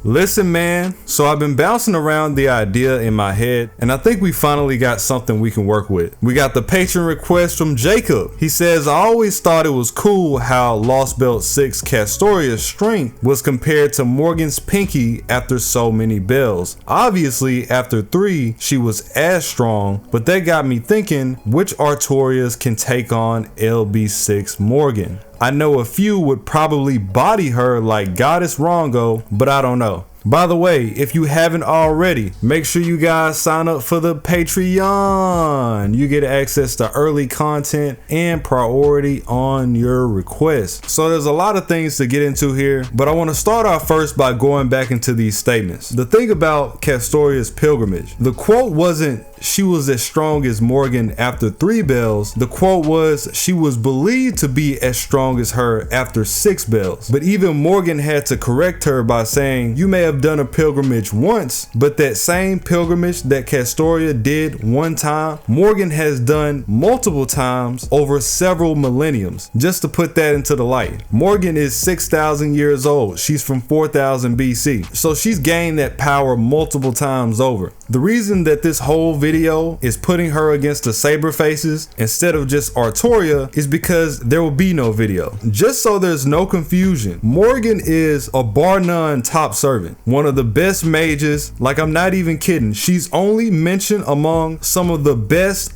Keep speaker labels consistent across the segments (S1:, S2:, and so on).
S1: Listen, man, so I've been bouncing around the idea in my head, and I think we finally got something we can work with. We got the patron request from Jacob. He says, I always thought it was cool how Lostbelt 6 Castoria's strength was compared to Morgan's pinky after so many bells. Obviously, after 3, she was as strong, but that got me thinking, which Artorias can take on LB6 Morgan? I know a few would probably body her like Goddess Rango, but I don't know. By the way, if you haven't already, make sure you guys sign up for the Patreon. You get access to early content and priority on your requests. So there's a lot of things to get into here, but I want to start off first by going back into these statements. The thing about Castoria's pilgrimage, the quote wasn't she was as strong as Morgan after 3 bells. The quote was she was believed to be as strong as her after 6 bells. But even Morgan had to correct her by saying, you may have done a pilgrimage once, but that same pilgrimage that Castoria did one time, Morgan has done multiple times over several millenniums. Just to put that into the light, Morgan is 6,000 years old. She's from 4000 BC. So she's gained that power multiple times over. The reason that this whole video is putting her against the Saberfaces instead of just Artoria is because there will be no video. Just so there's no confusion, Morgan is a bar none top servant, one of the best mages. Like, I'm not even kidding. She's only mentioned among some of the best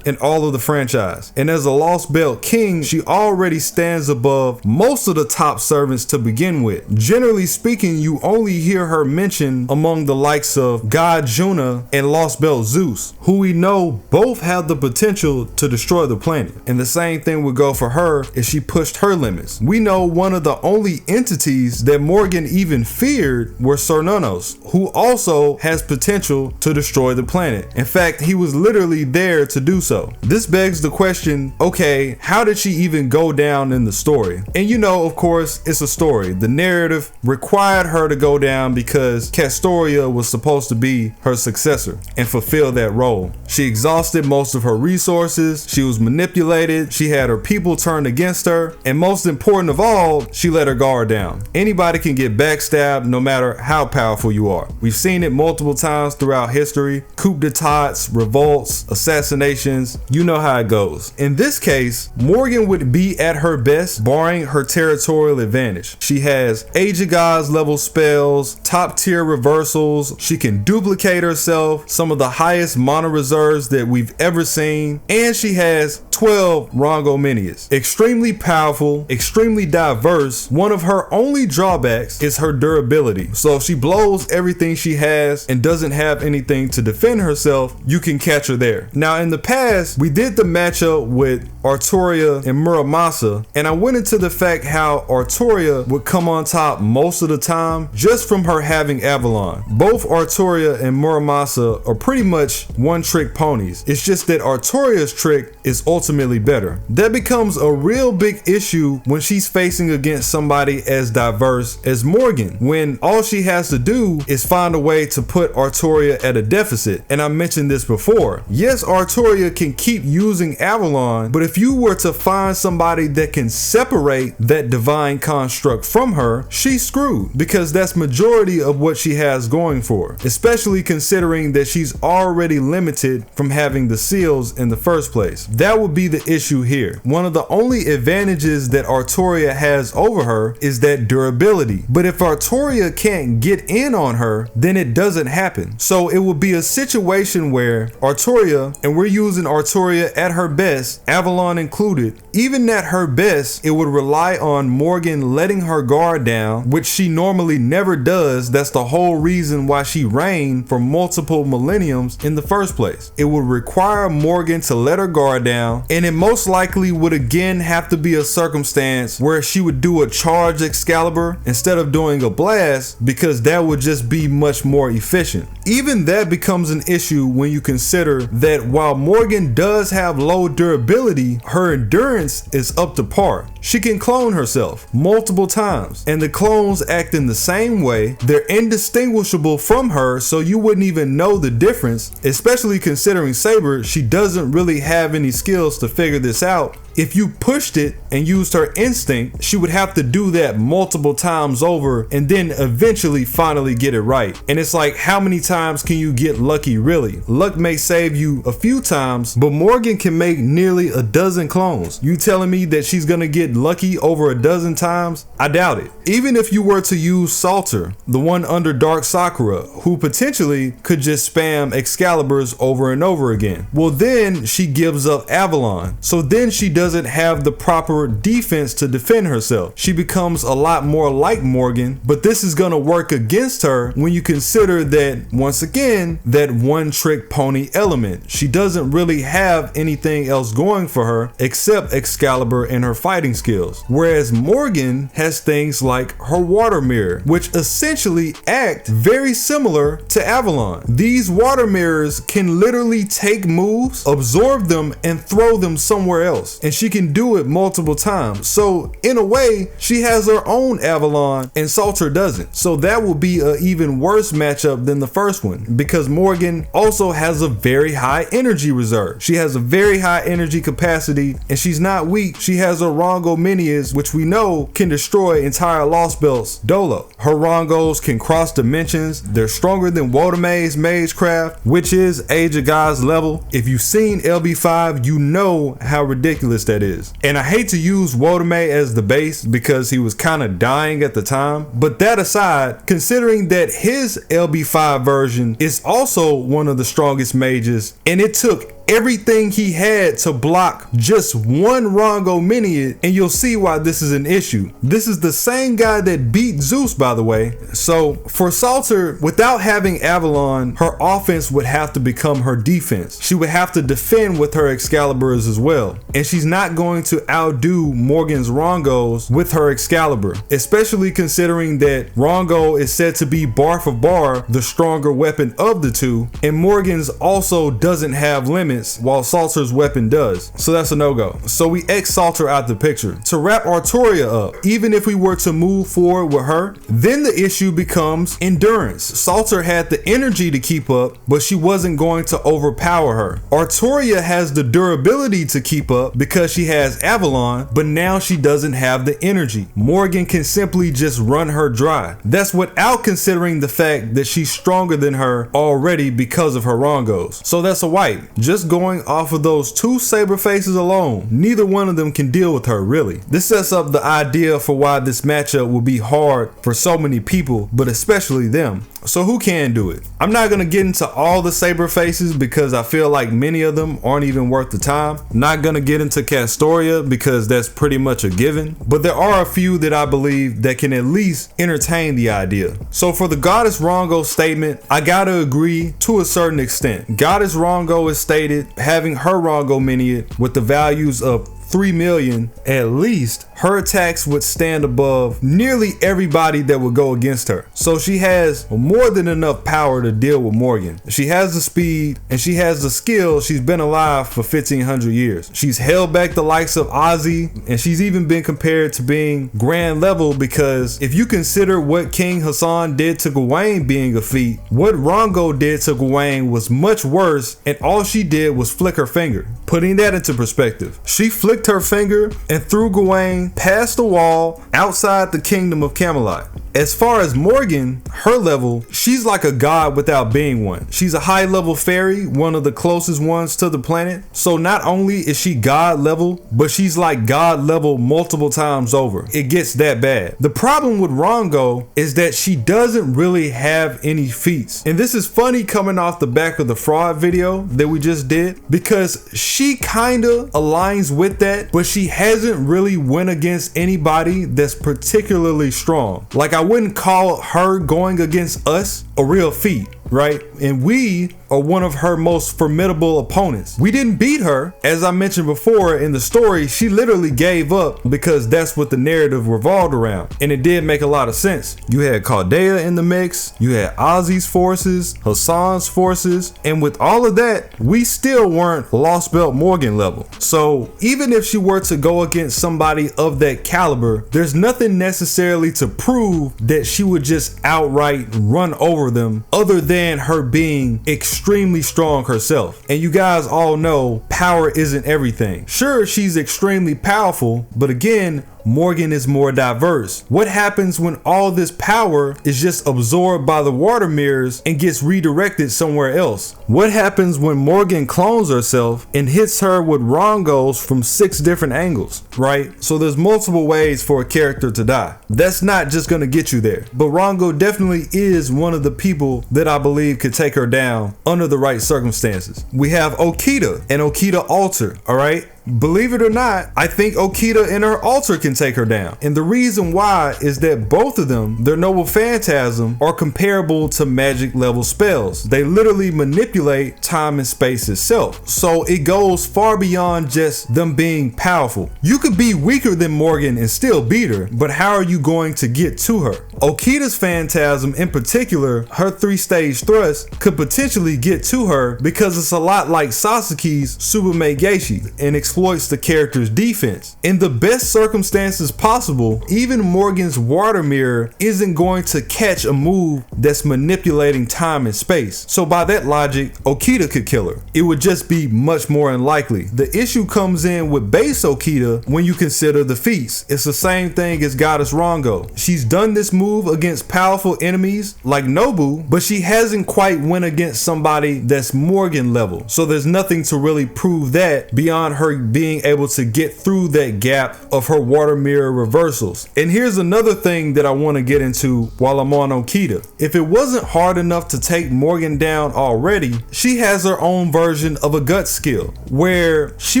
S1: in all of the franchise. And as a Lostbelt king, she already stands above most of the top servants to begin with. Generally speaking, you only hear her mentioned among the likes of God Juna and Lostbelt Zeus, who we know both have the potential to destroy the planet. And the same thing would go for her if she pushed her limits. We know one of the only entities that Morgan even feared were Cernunnos, who also has potential to destroy the planet. In fact, he was literally there to do so. This begs the question, okay, how did she even go down in the story? And you know, of course, it's a story. The narrative required her to go down because Castoria was supposed to be her successor and fulfill that role. She exhausted most of her resources, she was manipulated, she had her people turned against her, and most important of all, she let her guard down. Anybody can get backstabbed no matter how powerful you are. We've seen it multiple times throughout history. Coup d'etats, revolts, assassinations, you know how it goes. In this case, Morgan would be at her best barring her territorial advantage. She has Age of Gods level spells, top tier reversals, she can duplicate herself, some of the highest mana reserves that we've ever seen, and she has 12 Rango minions. Extremely powerful, extremely diverse. One of her only drawbacks is her durability. So if she blows everything she has and doesn't have anything to defend herself, you can catch her there. Now in the past, we did the matchup with Artoria and Muramasa, and I went into the fact how Artoria would come on top most of the time just from her having Avalon. Both Artoria and Muramasa are pretty much one-trick ponies. It's just that Artoria's trick is ultimately better. That becomes a real big issue when she's facing against somebody as diverse as Morgan, when all she has to do is find a way to put Artoria at a deficit. And I mentioned this before. Yes, Artoria can keep using Avalon, but if you were to find somebody that can separate that divine construct from her, she's screwed, because that's majority of what she has going for her, especially considering that she's already limited from having the seals in the first place. That would be the issue here. One of the only advantages that Artoria has over her is that durability. But if Artoria can't get in on her, then it doesn't happen. So it would be a situation where Artoria, and we're using Artoria at her best, Avalon included, even at her best, it would rely on Morgan letting her guard down, which she normally never does. That's the whole reason why she reigned for multiple millenniums in the first place. It would require Morgan to let her guard down, and it most likely would again have to be a circumstance where she would do a charge Excalibur instead of doing a blast, because that would just be much more efficient. Even that becomes an issue when you consider that while Morgan does have low durability, her endurance is up to par. She can clone herself multiple times, and the clones act in the same way. They're indistinguishable from her, so you wouldn't even know the difference, especially considering Saber, she doesn't really have any skills to figure this out. If you pushed it and used her instinct, she would have to do that multiple times over and then eventually finally get it right. And it's like, how many times can you get lucky really? Luck may save you a few times, but Morgan can make nearly a dozen clones. You telling me that she's gonna get lucky over a dozen times? I doubt it. Even if you were to use Salter, the one under Dark Sakura, who potentially could just spam Excaliburs over and over again, well then she gives up Avalon. So then she doesn't have the proper defense to defend herself. She becomes a lot more like Morgan, but this is gonna work against her when you consider that, once again, that one trick pony element. She doesn't really have anything else going for her except Excalibur and her fighting skills. Whereas Morgan has things like her water mirror, which essentially act very similar to Avalon. These water mirrors can literally take moves, absorb them, and throw them somewhere else. And she can do it multiple times. So in a way, she has her own Avalon and Salter doesn't. So that will be an even worse matchup than the first one, because Morgan also has a very high energy reserve. She has a very high energy capacity, and she's not weak. She has her Rango minions, which we know can destroy entire Lostbelt's dolo. Her Rangos can cross dimensions. They're stronger than Wodame's Magecraft, which is Age of Gods level. If you've seen LB5, you know how ridiculous that is. And I hate to use Wodame as the base because he was kind of dying at the time, but that aside, considering that his LB5 version is also one of the strongest mages, and it took everything he had to block just one Rango minion, and you'll see why this is an issue. This is the same guy that beat Zeus, by the way. So for Salter, without having Avalon, her offense would have to become her defense. She would have to defend with her Excaliburs as well, and she's not going to outdo Morgan's Rangos with her Excalibur, especially considering that Rango is said to be bar for bar the stronger weapon of the two, and Morgan's also doesn't have limits while Salter's weapon does. So that's a no-go. So we X Salter out the picture. To wrap Artoria up, even if we were to move forward with her, then the issue becomes endurance. Salter had the energy to keep up, but she wasn't going to overpower her. Artoria has the durability to keep up because she has Avalon, but now she doesn't have the energy. Morgan can simply just run her dry. That's without considering the fact that she's stronger than her already because of her Rangos. So that's a wipe. Just going off of those two Saberfaces alone, neither one of them can deal with her really. This sets up the idea for why this matchup will be hard for so many people, but especially them. So who can do it? I'm not going to get into all the Saberfaces because I feel like many of them aren't even worth the time. Not going to get into Castoria because that's pretty much a given, but there are a few that I believe that can at least entertain the idea. So for the Goddess Rango statement, I gotta agree to a certain extent. Goddess Rango is stated having her Rango minion with the values of 3 million at least, her attacks would stand above nearly everybody that would go against her. So she has more than enough power to deal with Morgan. She has the speed and she has the skill. She's been alive for 1500 years. She's held back the likes of Ozzy, and she's even been compared to being grand level, because if you consider what King Hassan did to Gawain being a feat, what Rango did to Gawain was much worse, and all she did was flick her finger. Putting that into perspective, she flicked her finger and threw Gawain past the wall outside the kingdom of Camelot. As far as Morgan, her level, she's like a god without being one. She's a high level fairy, one of the closest ones to the planet. So not only is she god level, but she's like god level multiple times over. It gets that bad. The problem with Rango is that she doesn't really have any feats. And this is funny coming off the back of the fraud video that we just did, because she kinda aligns with that, but she hasn't really went against anybody that's particularly strong. Like, I wouldn't call her going against us a real feat, right? And we are one of her most formidable opponents. We didn't beat her. As I mentioned before in the story, she literally gave up because that's what the narrative revolved around. And it did make a lot of sense. You had Chaldea in the mix, you had Ozzy's forces, Hassan's forces, and with all of that, we still weren't Lostbelt Morgan level. So even if she were to go against somebody of that caliber, there's nothing necessarily to prove that she would just outright run over them, other than and her being extremely strong herself. And you guys all know power isn't everything. Sure, she's extremely powerful, but again, Morgan is more diverse. What happens when all this power is just absorbed by the water mirrors and gets redirected somewhere else? What happens when Morgan clones herself and hits her with Rangos from 6 different angles, right? So there's multiple ways for a character to die. That's not just gonna get you there. But Rango definitely is one of the people that I believe could take her down under the right circumstances. We have Okita and Okita Alter, all right? Believe it or not, I think Okita and her altar can take her down. And the reason why is that both of them, their Noble Phantasm, are comparable to magic level spells. They literally manipulate time and space itself. So it goes far beyond just them being powerful. You could be weaker than Morgan and still beat her, but how are you going to get to her? Okita's Phantasm in particular, her 3-stage thrust, could potentially get to her because it's a lot like Sasuke's Super Meigeishi and exploits the character's defense. In the best circumstances possible, even Morgan's water mirror isn't going to catch a move that's manipulating time and space. So by that logic, Okita could kill her. It would just be much more unlikely. The issue comes in with base Okita when you consider the feats. It's the same thing as Goddess Rango. She's done this move against powerful enemies like Nobu, but she hasn't quite went against somebody that's Morgan level. So there's nothing to really prove that beyond her being able to get through that gap of her water mirror reversals. And here's another thing that I want to get into while I'm on Okita. If it wasn't hard enough to take Morgan down already, she has her own version of a gut skill where she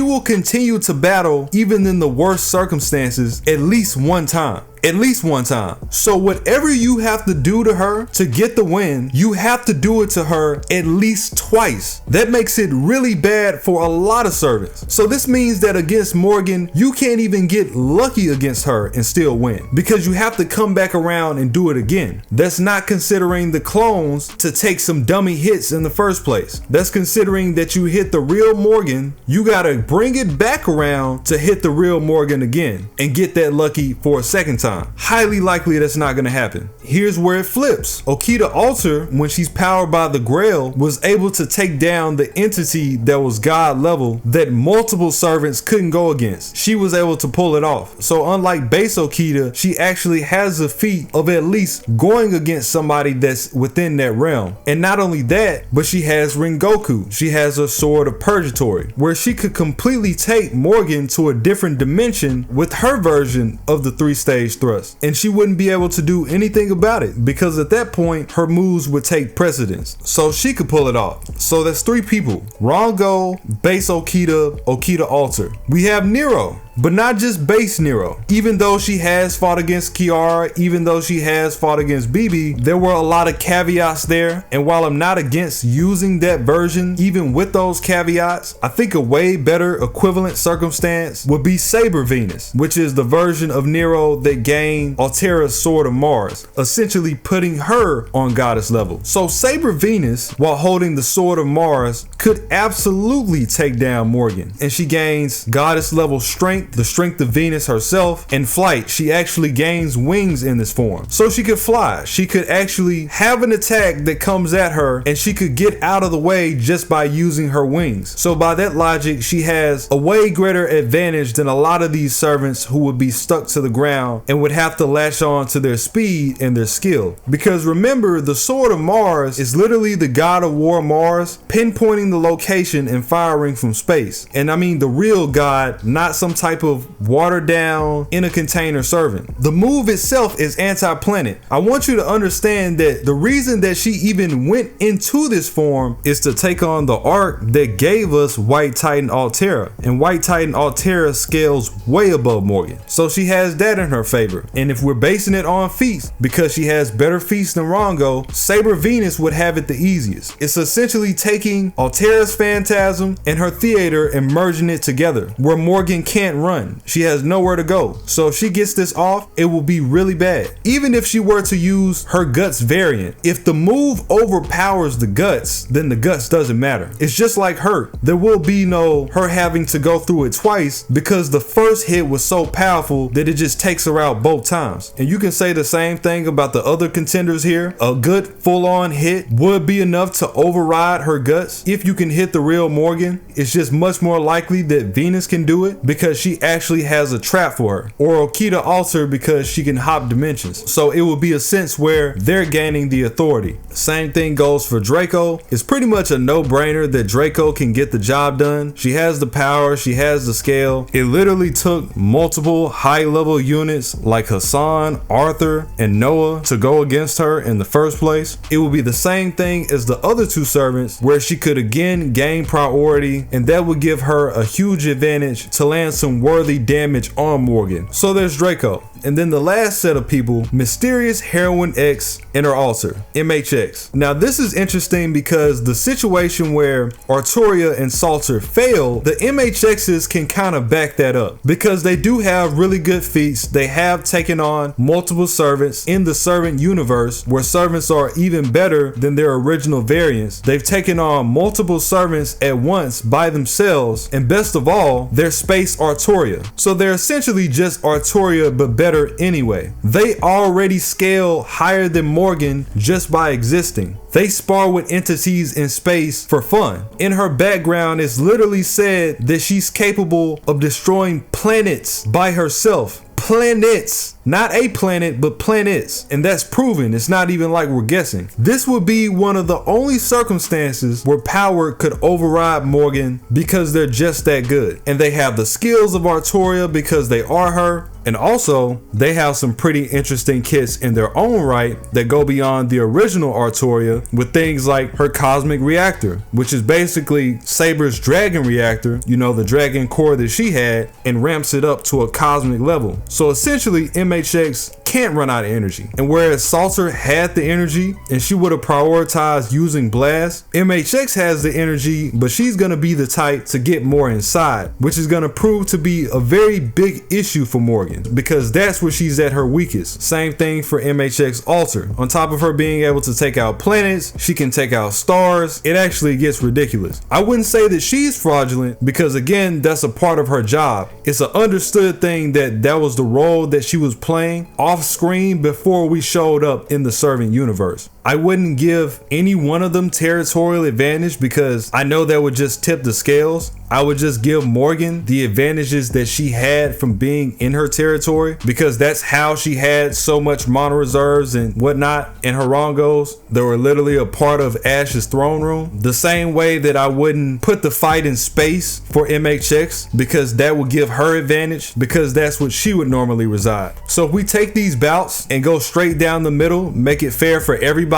S1: will continue to battle even in the worst circumstances at least one time. At least one time. So whatever you have to do to her to get the win, you have to do it to her at least twice. That makes it really bad for a lot of servants. So this means that against Morgan, you can't even get lucky against her and still win because you have to come back around and do it again. That's not considering the clones to take some dummy hits in the first place. That's considering that you hit the real Morgan, you gotta bring it back around to hit the real Morgan again and get that lucky for a second time. Highly likely that's not going to happen. Here's where it flips. Okita Alter, when she's powered by the Grail, was able to take down the entity that was god level that multiple servants couldn't go against. She was able to pull it off. So unlike base Okita, she actually has a feat of at least going against somebody that's within that realm. And not only that, but she has Rengoku. She has a Sword of Purgatory, where she could completely take Morgan to a different dimension with her version of the 3-stage thrust, and she wouldn't be able to do anything about it because at that point her moves would take precedence, so she could pull it off. So that's 3 people: Rango, base Okita, Okita Alter. We have Nero, but not just base Nero. Even though she has fought against Kiara, even though she has fought against Bibi, there were a lot of caveats there, and while I'm not against using that version, even with those caveats, I think a way better equivalent circumstance would be Saber Venus, which is the version of Nero that gained Altera's Sword of Mars, essentially putting her on goddess level. So Saber Venus, while holding the Sword of Mars, could absolutely take down Morgan, and she gains goddess level strength, the strength of Venus herself, and flight. She actually gains wings in this form, so she could fly. She could actually have an attack that comes at her and she could get out of the way just by using her wings. So by that logic, she has a way greater advantage than a lot of these servants who would be stuck to the ground and would have to latch on to their speed and their skill. Because remember, the Sword of Mars is literally the god of war Mars pinpointing the location and firing from space. And I mean the real god, not some type of watered down in a container servant. The move itself is anti-planet. I want you to understand that the reason that she even went into this form is to take on the arc that gave us White Titan Altera, and White Titan Altera scales way above Morgan, so she has that in her favor. And if we're basing it on feats, because she has better feats than Rango, Saber Venus would have it the easiest. It's essentially taking Altera's Phantasm and her theater and merging it together, where Morgan can't run. She has nowhere to go. So if she gets this off, it will be really bad. Even if she were to use her guts variant, if the move overpowers the guts, then the guts doesn't matter. It's just like hurt. There will be no her having to go through it twice because the first hit was so powerful that it just takes her out both times. And you can say the same thing about the other contenders here. A good full-on hit would be enough to override her guts. If you can hit the real Morgan, it's just much more likely that Venus can do it because she actually has a trap for her, or Okita also because she can hop dimensions. So it will be a sense where they're gaining the authority. Same thing goes for Draco. It's pretty much a no-brainer that Draco can get the job done. She has the power, she has the scale. It literally took multiple high-level units like Hassan, Arthur, and Noah to go against her in the first place. It will be the same thing as the other two servants, where she could again gain priority, and that would give her a huge advantage to land some worthy damage on Morgan. So there's Draco. And then the last set of people, Mysterious Heroine X and her alter, MHX. Now this is interesting because the situation where Arturia and Salter fail, the MHXs can kind of back that up because they do have really good feats. They have taken on multiple servants in the servant universe where servants are even better than their original variants. They've taken on multiple servants at once by themselves, and best of all, they're Space Arturia. So they're essentially just Arturia but better anyway. They already scale higher than Morgan just by existing. They spar with entities in space for fun. In her background, it's literally said that she's capable of destroying planets by herself. Planets, not a planet, but planets, and that's proven. It's not even like we're guessing. This would be one of the only circumstances where power could override Morgan because they're just that good, and they have the skills of Arturia because they are her. And also, they have some pretty interesting kits in their own right that go beyond the original Arturia with things like her Cosmic Reactor, which is basically Saber's Dragon Reactor, you know, the dragon core that she had, and ramps it up to a cosmic level. So essentially, MHX can't run out of energy. And whereas Salter had the energy and she would have prioritized using Blast, MHX has the energy, but she's going to be the type to get more inside, which is going to prove to be a very big issue for Morgan, because that's where she's at her weakest. Same thing for MHX Alter. On top of her being able to take out planets, she can take out stars. It actually gets ridiculous. I wouldn't say that she's fraudulent because again, that's a part of her job. It's an understood thing that that was the role that she was playing off screen before we showed up in the servant universe. I wouldn't give any one of them territorial advantage because I know that would just tip the scales. I would just give Morgan the advantages that she had from being in her territory, because that's how she had so much mono reserves and whatnot in her Rangos that were literally a part of Ash's throne room. The same way that I wouldn't put the fight in space for MHX because that would give her advantage because that's what she would normally reside. So if we take these bouts and go straight down the middle, make it fair for everybody,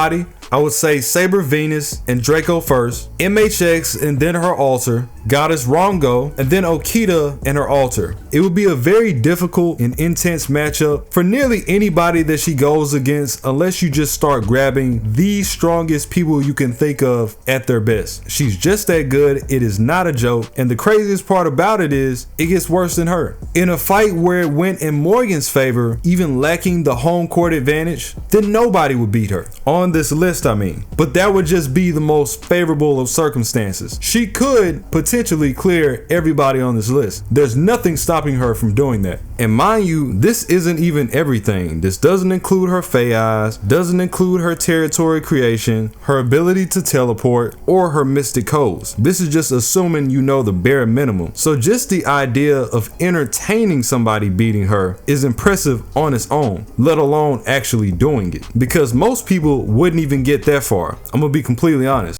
S1: I would say Saber Venus and Draco first, MHX and then her alter, Goddess Rango, and then Okita and her alter. It would be a very difficult and intense matchup for nearly anybody that she goes against unless you just start grabbing the strongest people you can think of at their best. She's just that good. It is not a joke. And the craziest part about it is it gets worse than her. In a fight where it went in Morgan's favor, even lacking the home court advantage, then nobody would beat her. On this list, I mean. But that would just be the most favorable of circumstances. She could potentially clear everybody on this list. There's nothing stopping her from doing that. And mind you, this isn't even everything. This doesn't include her Fey Eyes, doesn't include her territory creation, her ability to teleport, or her mystic codes. This is just assuming you know the bare minimum. So just the idea of entertaining somebody beating her is impressive on its own, let alone actually doing it. Because most people wouldn't even get that far. I'm gonna be completely honest.